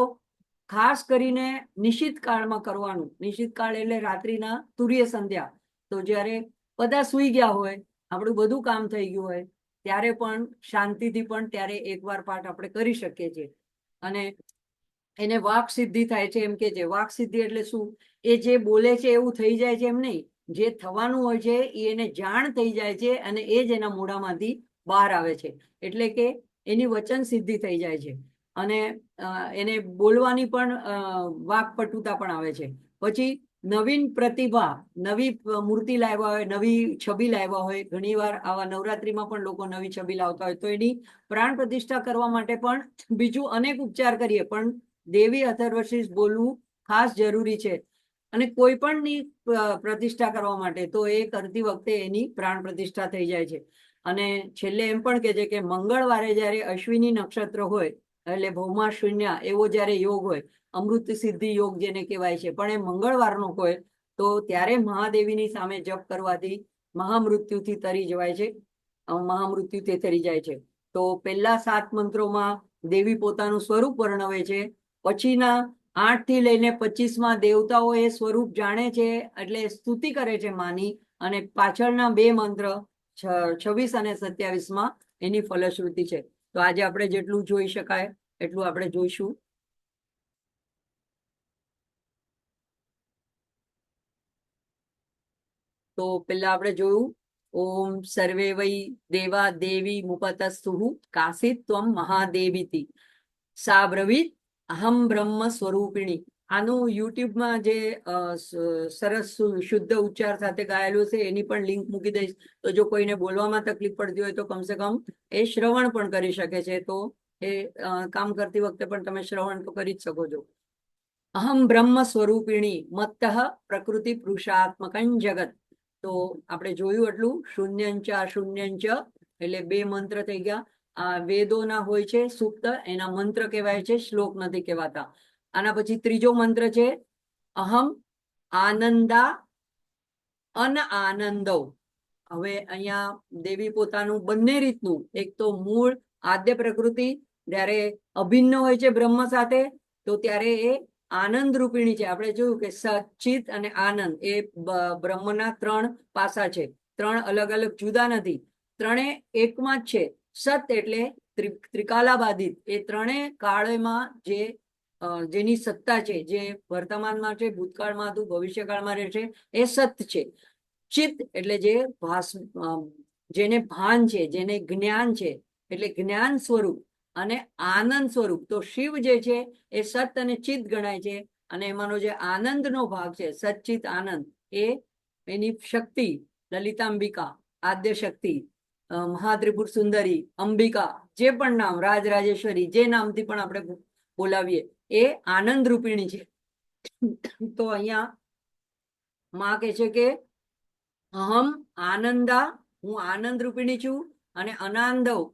A: ખાસ કરીને નિશિત કાળમાં કરવાનું. નિશિત કાળ એટલે રાત્રિના તુર્ય સંધ્યા. તો જ્યારે બધા સૂઈ ગયા હોય, આપણું બધું કામ થઈ ગયું હોય, ત્યારે પણ શાંતિથી પણ ત્યારે એકવાર પાઠ આપણે કરી શકીએ છીએ. અને એને વાક સિદ્ધિ થાય છે એમ કે છે. વાક સિદ્ધિ એટલે શું? એ જે બોલે છે એવું થઈ જાય છે એમ નહીં, જે થવાનું હોય છે એને જાણ થઈ જાય છે અને એ જ એના મોઢામાંથી બહાર આવે છે. એટલે કે એની વચન સિદ્ધિ થઈ જાય છે. અને એને બોલવાની પણ વાકપટુતા પણ આવે છે. પછી નવીન પ્રતિભા, નવી મૂર્તિ લાવ્યા હોય, નવી છબી લાવ્યા હોય, ઘણી વાર આવા નવરાત્રિમાં પણ લોકો નવી છબી લાવતા હોય, તો એની પ્રાણ પ્રતિષ્ઠા કરવા માટે પણ બીજું અનેક ઉપચાર કરીએ, પણ દેવી અથર્વશીર્ષ બોલવું ખાસ જરૂરી છે. અને કોઈ પણની પ્રતિષ્ઠા કરવા માટે તો એ કરતી વખતે એની પ્રાણ પ્રતિષ્ઠા થઈ જાય છે. અને છેલ્લે એમ પણ કે છે કે મંગળવારે જ્યારે અશ્વિની નક્ષત્ર હોય, એટલે ભૌમા શૂન્ય એવો જ્યારે યોગ હોય, અમૃત સિદ્ધિ યોગ જેને કહેવાય છે, પણ એ મંગળવારનો હોય, તો ત્યારે મહાદેવીની સામે જપ કરવાથી મહામૃત્યુથી તરી જવાય છે, મહામૃત્યુથી તરી જાય છે. તો પહેલા 7 મંત્રોમાં દેવી પોતાનું સ્વરૂપ વર્ણવે છે. પછીના 8 થી લઈને 25માં દેવતાઓ એ સ્વરૂપ જાણે છે, એટલે સ્તુતિ કરે છે માની. અને પાછળના 2 મંત્ર 26 અને 27માં એની ફલશ્રુતિ છે. તો આજે આપણે જેટલું જોઈ શકાય એટલું આપણે જોઈશું. તો પેલા આપણે જોયું, ઓમ સર્વે વૈ દેવા દેવી મુપતસ્તુ કાશિત ત્વમ મહાદેવીતિ સા બ્રવીત અહમ બ્રહ્મ સ્વરૂપિણી આનું યુટ્યુબમાં જે સરસ શુદ્ધ ઉચ્ચાર સાથે ગાયેલું છે એની પણ લિંક મૂકી દઈશ, તો જો કોઈને બોલવામાં તકલીફ પડતી હોય તો કમસે કમ એ શ્રવણ પણ કરી શકે છે. તો એ કામ કરતી વખતે પણ તમે શ્રવણ તો કરી જ શકો છો. અહમ બ્રહ્મ સ્વરૂપિણી મત્તઃ પ્રકૃતિ પુરુષાત્મકં જગત. તો આપણે જોયું એટલું શૂન્યંચ અશૂન્યંચ એટલે 2 મંત્ર થઈ ગયા. આ વેદોના હોય છે સુક્ત, એના મંત્ર કહેવાય છે, શ્લોક નથી કહેવાતા. આના પછી ત્રીજો મંત્ર છે અહમ આનંદા અન આનંદો. હવે અહીંયા દેવી પોતાનું બંને રીતનું, એક તો મૂળ આદ્ય પ્રકૃતિ જ્યારે અભિન્ન હોય છે બ્રહ્મ સાથે, તો ત્યારે એ આનંદ રૂપિણી છે. આપણે જોયું કે સચ્ચિત અને આનંદ એ બ્રહ્મના 3 પાસા છે, 3 અલગ અલગ જુદા નથી, ત્રણે એકમાં જ છે. સત એટલે ત્રિકાલાબાધિત, એ ત્રણેય કાળમાં જેની સત્તા છે, જે વર્તમાનમાં છે, ભૂતકાળમાં હતું, ભવિષ્યકાળમાં રહેશે, એ સત છે. ચિત્ત એટલે જેને ભાન છે, જેને જ્ઞાન છે, એટલે જ્ઞાન સ્વરૂપ અને આનંદ સ્વરૂપ. તો શિવ જે છે એ સત અને ચિત્ત ગણાય છે, અને એમાંનો જે આનંદનો ભાગ છે સચ્ચિત આનંદ, એ એની શક્તિ લલિતાંબિકા, આદ્ય શક્તિ, મહાત્રિપુર સુંદરી, અંબિકા, જે પણ નામ, રાજરાજેશ્વરી, જે નામથી પણ આપણે બોલાવીએ, એ આનંદ રૂપિણી છે. તો અહીંયા માં કહે છે કે અહમ આનંદા, હું આનંદ રૂપિણી છું, અને અનાંદવ,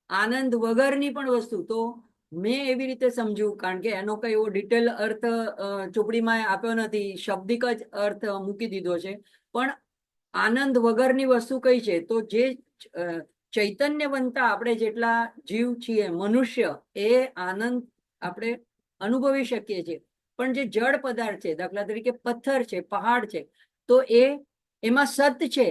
A: આનંદ વગરની પણ વસ્તુ. તો મેં એવી રીતે સમજ્યું, કારણ કે એનો કઈ એવો ડિટેલ અર્થ ચોપડીમાં આપ્યો નથી, શાબ્દિક જ અર્થ મૂકી દીધો છે. પણ આનંદ વગરની વસ્તુ કઈ છે? તો જે ચૈતન્યવંતા આપણે જેટલા જીવ છીએ મનુષ્ય, એ આનંદ આપણે અનુભવી શકીએ છીએ. પણ જે જળ પદાર્થ છે, દાખલા તરીકે પથ્થર છે, પહાડ છે, તો એમાં સત છે,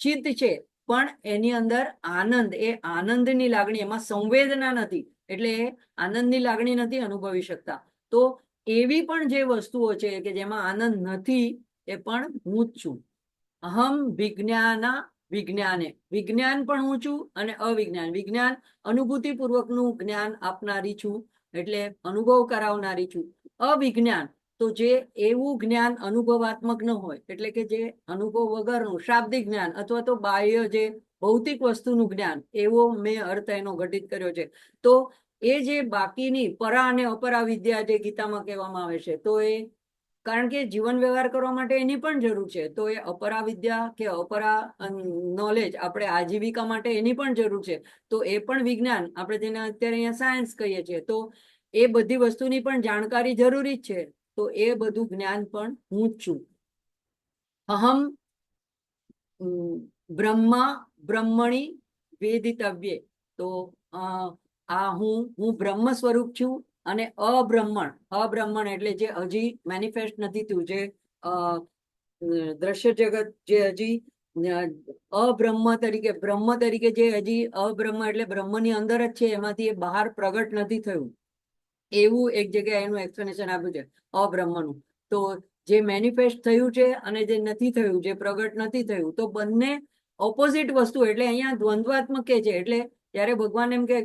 A: ચિત્ત છે, પણ એની અંદર આનંદ, એ આનંદની લાગણી, એમાં સંવેદના નથી, એટલે એ આનંદની લાગણી નથી અનુભવી શકતા. તો એવી પણ જે વસ્તુઓ છે કે જેમાં આનંદ નથી, એ પણ હું જ છું. અહમ વિજ્ઞાના વિજ્ઞાને, વિજ્ઞાન પણ હું છું અને અવિજ્ઞાન. વિજ્ઞાન અનુભૂતિપૂર્વકનું જ્ઞાન આપનારી છું, એટલે અનુભવ કરાવનારી છું. અવિજ્ઞાન તો જે એવું જ્ઞાન અનુભવાત્મક ન હોય, એટલે કે જે અનુભવ વગરનું શાબ્દિક જ્ઞાન, અથવા તો બાહ્ય જે ભૌતિક વસ્તુનું જ્ઞાન, એવો મેં અર્થ એનો ઘટિત કર્યો છે. તો એ જે બાકીની પરા અને અપરા વિદ્યા જે ગીતામાં કહેવામાં આવે છે, તો એ કારણ કે જીવન વ્યવહાર કરવા માટે એની પણ જરૂર છે. તો એ અપરા વિદ્યા કે અપરા નોલેજ આપણે આજીવિકા માટે એની પણ જરૂર છે. તો એ પણ વિજ્ઞાન, આપણે જેને અત્યારે અહીંયા સાયન્સ કહીએ છીએ, તો એ બધી વસ્તુની પણ જાણકારી જરૂરી જ છે. તો એ બધું જ્ઞાન પણ હું જ છું. અહમ બ્રહ્મા બ્રહ્મણી વેદિતવ્યે. તો હું બ્રહ્મ સ્વરૂપ છું, અને અબ્રહ્મણ એટલે જે હજી મેનિફેસ્ટ નથી થયું, જે દ્રશ્ય જગત, જે હજી બ્રહ્મ તરીકે જે હજી અબ્રહ્મ એટલે બ્રહ્મની અંદર જ છે, એમાંથી એ બહાર પ્રગટ નથી થયું, એવું એક જગ્યાએ એનું એક્સપ્લેનેશન આપ્યું છે અબ્રહ્મનું. તો જે મેનિફેસ્ટ થયું છે અને જે નથી થયું, જે પ્રગટ નથી થયું, તો બંને ઓપોઝિટ વસ્તુ, એટલે અહીંયા દ્વંદ્વાત્મક કે છે. એટલે જ્યારે ભગવાન એમ કે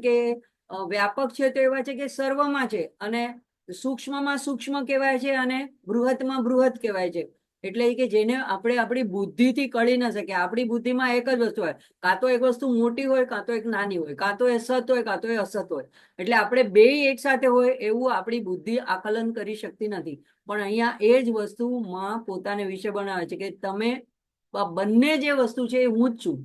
A: વ્યાપક છે તો એવા છે કે સર્વમાં છે, અને સૂક્ષ્મમાં સૂક્ષ્મ કહેવાય છે, અને બૃહતમાં બૃહત કહેવાય છે. એટલે કે જેને આપણે આપણી બુદ્ધિથી કળી ન શકીએ. આપણી બુદ્ધિમાં એક જ વસ્તુ હોય, કાં તો એક વસ્તુ મોટી હોય, કાં તો એક નાની હોય, કાં તો એ સત હોય, કાં તો એ અસત હોય. એટલે આપણે બે એક સાથે હોય એવું આપણી બુદ્ધિ આકલન કરી શકતી નથી. પણ અહીંયા એ જ વસ્તુ માં પોતાને વિશે બનાવે છે કે તમે બંને જે વસ્તુ છે એ હું જ છું.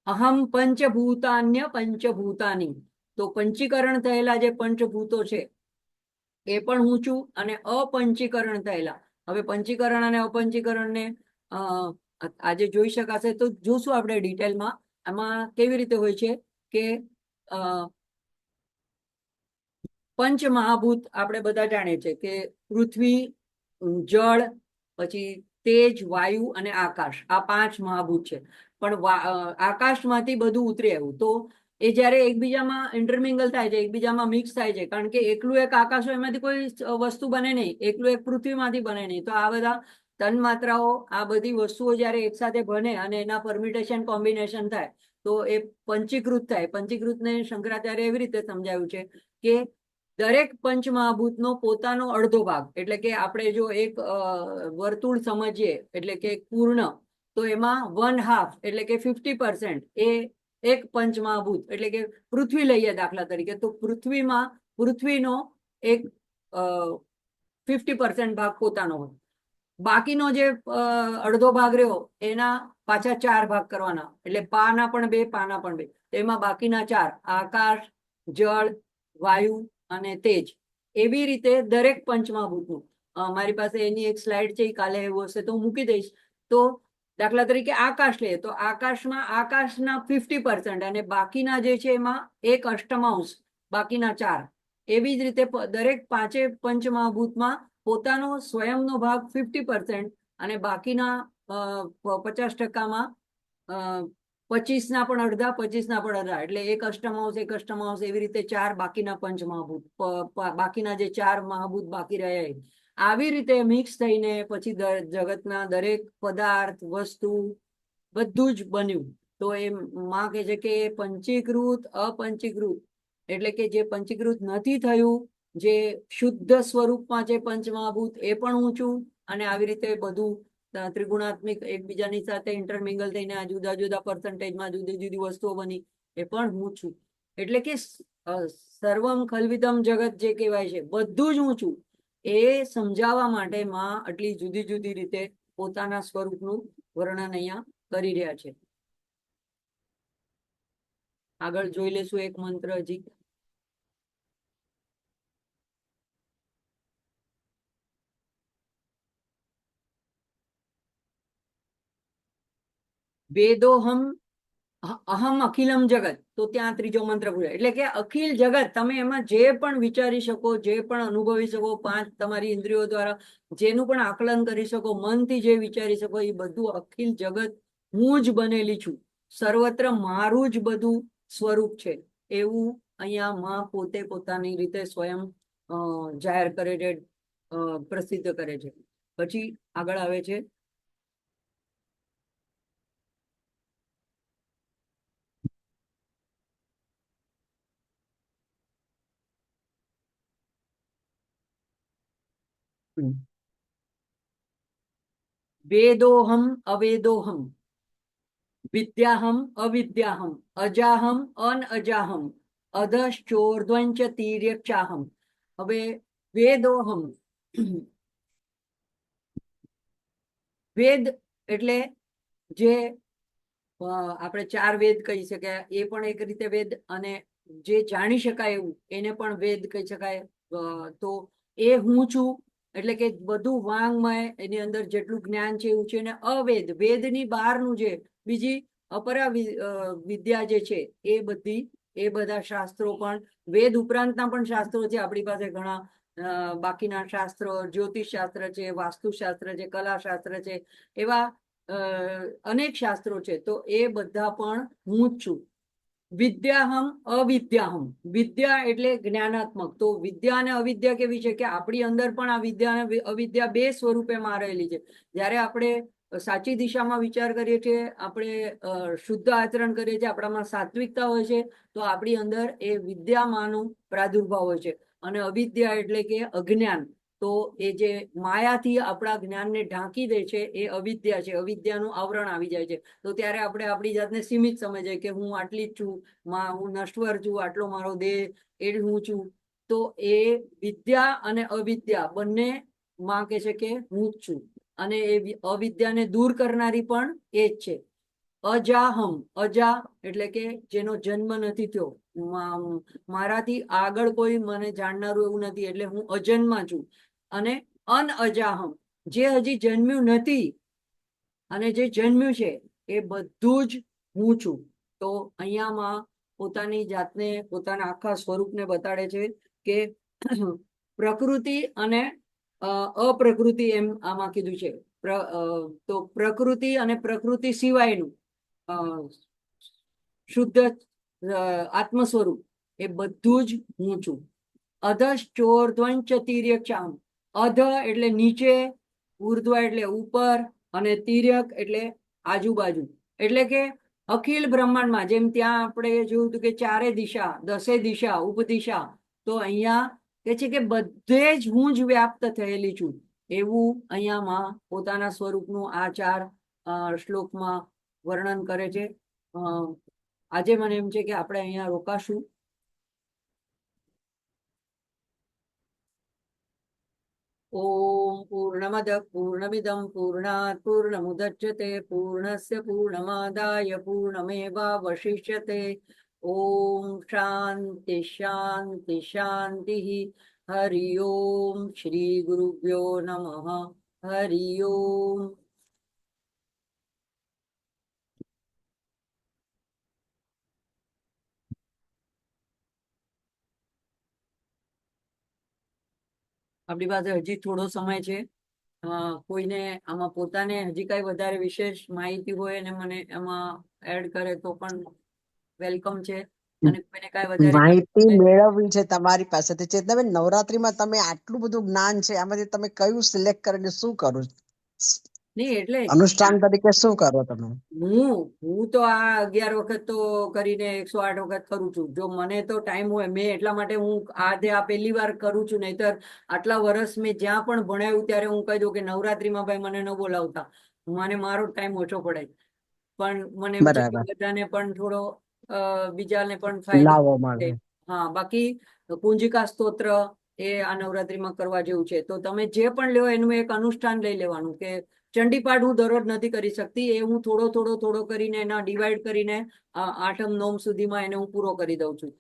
A: અહમ પંચભૂતાન્ય પંચભૂતાની. તો પંચીકરણ થયેલા જે પંચભૂતો છે એ પણ હું છું, અને અપંચીકરણ થયેલા. હવે પંચીકરણ અને અપંચીકરણને આજે જોઈ શકાશે, તો જોશું આપણે ડિટેલમાં. આમાં કેવી રીતે હોય છે કે પંચ મહાભૂત આપણે બધા જાણીએ છીએ કે પૃથ્વી, જળ, પછી તેજ, વાયુ અને આકાશ, આ 5 મહાભૂત છે. પણ આકાશમાંથી બધું ઉતરી આવ્યું, તો એ જ્યારે એકબીજામાં ઇન્ટરમિંગલ થાય છે, એકબીજામાં મિક્સ થાય છે, કારણ કે એકલું એક આકાશ હોય એમાંથી કોઈ વસ્તુ બને નહીં, એકલું એક પૃથ્વીમાંથી બને નહીં. તો આ બધા તન્માત્રાઓ, આ બધી વસ્તુઓ જ્યારે એકસાથે બને અને એના પરમ્યુટેશન કોમ્બિનેશન થાય, તો એ પંચીકૃત થાય. પંચીકૃતને શંકરાચાર્ય એવી રીતે સમજાવ્યું છે કે દરેક પંચમહાભૂતનો પોતાનો અડધો ભાગ, એટલે કે આપણે જો એક વર્તુળ સમજીએ એટલે કે પૂર્ણ, તો એમાં 1/2 એટલે કે 50% એ એક પંચમહાભૂત એટલે કે પૃથ્વી લઈએ દાખલા તરીકે, તો પૃથ્વીનો એક 50% ભાગ પોતાનો હોય. બાકીનો જે અડધો ભાગ રહ્યો એના પાછા 4 ભાગ કરવાના, એટલે પાના પણ 2, પાના પણ 2. એમાં બાકીના 4 આકાશ, જળ, વાયુ અને તેજ. એવી રીતે દરેક પંચમહાભૂતનું મારી પાસે એની એક સ્લાઇડ છે, કાલે એવું હશે તો હું મૂકી દઈશ. તો દાખલા તરીકે આકાશ લઈએ તો આકાશના 50% અને બાકીના જે છે એમાં 1/8 બાકીના 4. એવી જ રીતે દરેક 5 પંચમહાભૂતમાં પોતાનો સ્વયંનો ભાગ 50% અને બાકીના 50%માં 25ના પણ અડધા, 25ના પણ અડધા, એટલે 1/8 એવી રીતે 4 બાકીના પંચમહાભૂત, બાકીના જે 4 મહાભૂત બાકી રહ્યા. આવી રીતે મિક્સ થઈને પછી જગતના દરેક પદાર્થ, વસ્તુ બધું જ બન્યું. તો એ માં કહે છે કે પંચીકૃત અપંચીકૃત એટલે કે જે પંચીકૃત નથી થયું, જે શુદ્ધ સ્વરૂપમાં છે પંચમહાભૂત, એ પણ ઊંચું, અને આવી રીતે બધું ત્રિગુણાત્મિક એકબીજાની સાથે ઇન્ટરમિંગલ થઈને આ જુદા જુદા પર્સન્ટેજમાં જુદી જુદી વસ્તુઓ બની, એ પણ ઊંચું. એટલે કે સર્વમ ખલ્વિદમ જગત જે કહેવાય છે બધું જ ઊંચું, એ સમજાવવા માટે માં આટલી જુદી જુદી રીતે પોતાના સ્વરૂપનું વર્ણન અહીંયા કરી રહ્યા છે. આગળ જોઈ લેશું એક મંત્ર હજી. વેદોહમ અહમ અખિલમ જગત, તો ત્યાં ત્રીજો મંત્ર પૂરો. એટલે કે અખિલ જગત, તમે એમાં જે પણ વિચારી શકો, જે પણ અનુભવી શકો, 5 તમારી ઇન્દ્રિયો દ્વારા જેનું પણ આકલન કરી શકો, મનથી જે વિચારી શકો, એ બધું અખિલ જગત હું જ બનેલી છું, સર્વત્ર મારું જ બધું સ્વરૂપ છે, એવું અહીંયા માં પોતે પોતાની રીતે સ્વયં જાહેર કરે છે, પ્રસિદ્ધ કરે છે. પછી આગળ આવે છે વેદોહમ અવેદોહમ, વિદ્યાહમ અવિદ્યાહમ, અજાહમ અનઅજાહમ, અધશ્ચોર્ધ્વંચ તિર્યક્ષાહમ. હવે વેદોહમ, વેદ એટલે જે આપણે 4 વેદ કહી શકાય, એ પણ એક રીતે વેદ, અને જે જાણી શકાય એવું એને પણ વેદ કહી શકાય. તો એ હું છું એટલે કે બધું વાંગમય, એની અંદર જેટલું જ્ઞાન છે એવું છે. અને અવેદ, વેદની બહારનું જે બીજી અપરા વિદ્યા જે છે એ બધા શાસ્ત્રો પણ, વેદ ઉપરાંતના પણ શાસ્ત્રો છે આપણી પાસે ઘણા, બાકીના શાસ્ત્રો, જ્યોતિષ શાસ્ત્ર છે, વાસ્તુશાસ્ત્ર છે, કલાશાસ્ત્ર છે, એવા અનેક શાસ્ત્રો છે. તો એ બધા પણ હું જ છું. વિદ્યાહમ અવિદ્યાહમ, વિદ્યા એટલે જ્ઞાનાત્મક. તો વિદ્યા અને અવિદ્યા કેવી છે કે આપણી અંદર પણ આ વિદ્યા અને અવિદ્યા 2 સ્વરૂપે માં રહેલી છે. જ્યારે આપણે સાચી દિશામાં વિચાર કરીએ છીએ, આપણે શુદ્ધ આચરણ કરીએ છીએ, આપણામાં સાત્વિકતા હોય છે, તો આપણી અંદર એ વિદ્યામાંનું પ્રાદુર્ભાવ હોય છે. અને અવિદ્યા એટલે કે અજ્ઞાન, તો એ જે માયાથી આપણા જ્ઞાનને ઢાંકી દે છે એ અવિદ્યા છે, અવિદ્યાનું આવરણ આવી જાય છે. તો ત્યારે આપણે આપણી જાતને સીમિત સમજીએ કે હું આટલી જ છું, હું નશ્વર છું, આટલો મારો દેહ, એ હું છું. તો એ વિદ્યા અને અવિદ્યા બંને માં કહે છે કે હું જ છું, અને એ અવિદ્યાને દૂર કરનારી પણ એ જ છે. અજાહમ, અજા એટલે કે જેનો જન્મ નથી થયો, મારાથી આગળ કોઈ મને જાણનારું એવું નથી, એટલે હું અજન્મા છું. અને અનઅજાહમ, જે હજી જન્મ્યું નથી અને જે જન્મ્યું છે એ બધું જ હું છું. તો અહીંયામાં પોતાની જાતને, પોતાના આખા સ્વરૂપને બતાડે છે કે પ્રકૃતિ અને અપ્રકૃતિ, એમ આમાં કીધું છે. તો પ્રકૃતિ અને પ્રકૃતિ સિવાયનું શુદ્ધ આત્મ સ્વરૂપ, એ બધું જ હું છું. અધશ્ચોર્ધ્વંચ તિર્યક્ષામ, અધ એટલે નીચે, ઉર્ધ્વ એટલે ઉપર, અને તિર્યક એટલે આજુબાજુ. એટલે કે અખિલ બ્રહ્માંડમાં, જેમ ત્યાં આપણે જોયું હતું કે 4 દિશા, 10 દિશા, ઉપદિશા, તો અહીંયા કે છે કે બધે જ હું જ વ્યાપ્ત થયેલી છું, એવું અહીંયામાં પોતાના સ્વરૂપનું આ 4 શ્લોકમાં વર્ણન કરે છે. આજે મને એમ છે કે આપણે અહીંયા રોકાશું. ઓમ પૂર્ણમદ પૂર્ણમિદમ પૂર્ણાત પૂર્ણમુદચ્યતે પૂર્ણસ્ય પૂર્ણમાદાય પૂર્ણમેવાવશિષ્યતે. ઓમ શાંતિ શાંતિ શાંતિ. હરિ ઓમ શ્રી ગુરુભ્યો નમઃ. હરિ ઓમ. આપણી પાસે હજી થોડો સમય છે. કોઈને આમાં પોતાને હજી કઈ વધારે વિશેષ માહિતી હોય અને મને એમાં એડ કરે તો પણ વેલકમ છે. અને કોઈને કઈ વધારે
B: માહિતી મેળવવી છે તમારી પાસેથી. ચેતનાબેન, નવરાત્રીમાં તમે આટલું બધું જ્ઞાન છે, આમાંથી તમે કયું સિલેક્ટ કરીને શું કરો?
A: નહીં એટલે
B: અનુષ્ઠાન તરીકે શું કરો તમે?
A: હું તો આ 11 વખત તો કરીને 108 વખત કરું છું. જો મને તો ટાઈમ હોય, મેં એટલા માટે હું આ પહેલી વાર કરું છું. નહીતર આટલા વર્ષ મેં જ્યાં પણ ભણાવ્યું ત્યારે હું કહી દઉં કે નવરાત્રીમાં ભાઈ મને ન બોલાવતા, મને મારો ટાઈમ ઓછો પડે. પણ મને એમ છે કે
B: બરાબર,
A: બધાને પણ થોડો બીજાને પણ ફાયદો
B: લાવો
A: થાય.
B: મળે.
A: હા, બાકી કુંજિકા સ્તોત્ર એ આ નવરાત્રીમાં કરવા જેવું છે. તો તમે જે પણ લ્યો એનું એક અનુષ્ઠાન લઈ લેવાનું. કે ચંડીપાઠ હું દરરોજ નથી કરી શકતી, એ હું થોડો કરીને એના ડિવાઈડ કરીને 8મ 9મ સુધીમાં એને હું પૂરો કરી દઉં છું.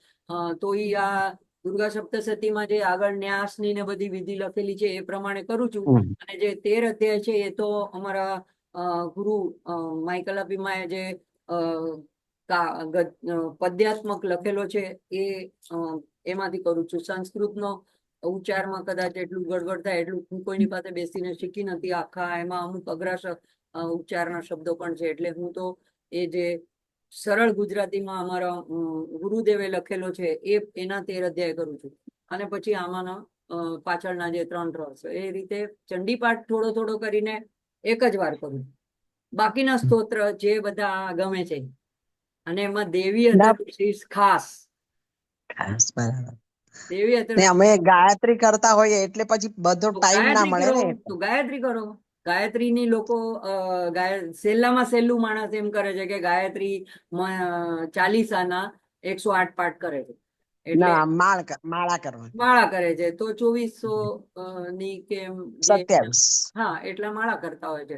A: તો એ આ દુર્ગા સપ્તશતીમાં જે આગળ ન્યાસની ને બધી વિધિ લખેલી છે એ પ્રમાણે કરું છું. અને જે 13 અધ્યાય છે એ તો અમારા ગુરુ માઇકલ અભિમાએ જે પદ્યાત્મક લખેલો છે એ એમાંથી કરું છું. સંસ્કૃતનો ઉચ્ચારમાં કદાચ એટલું ગડબડ થાય એટલું હું કોઈની પાસે બેસીને શીખી નથી. આખા એમાં અમુક અઘરા ઉચ્ચારના શબ્દો પણ છે. એટલે હું તો એ જે સરળ ગુજરાતીમાં અમારા ગુરુદેવે લખેલો છે એના 13 અધ્યાય કરું છું. અને પછી આમાંના પાછળના જે 3 રહસ્યો એ રીતે ચંડીપાઠ થોડો કરીને એક જ વાર કરું. બાકીના સ્તોત્ર જે બધા ગમે છે. અને એમાં દેવી અધર્વશીર્ષ ખાસ.
B: બરાબર.
A: દેવી
B: ને
A: અધર્વ
B: અમે ગાયત્રી કરતા હોઈએ એટલે પછી બધો ટાઈમ ના મળે ને.
A: ગાયત્રી કરો. ગાયત્રીની લોકો સહેલામાં સહેલું માણસ એમ કરે છે કે ગાયત્રી ચાલીસાના 108 પાઠ કરે છે. એટલે
B: ના, માળા કરવાની.
A: માળા કરે છે તો 2400 ની કે જે
B: 27.
A: હા એટલા માળા કરતા હોય છે.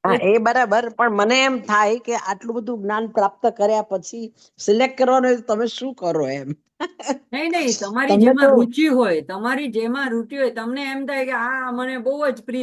B: હા, એ બરાબર. પણ મને એમ થાય કે આટલું બધું જ્ઞાન પ્રાપ્ત કર્યા પછી સિલેક્ટ કરવાનું હોય તો તમે શું કરો એમ?
A: નહીં તમારી
B: તમને
A: જેમાં
B: તો
A: રુચિ હોય, તમને એમ થાય કે આ મને બહુ જ પ્રિય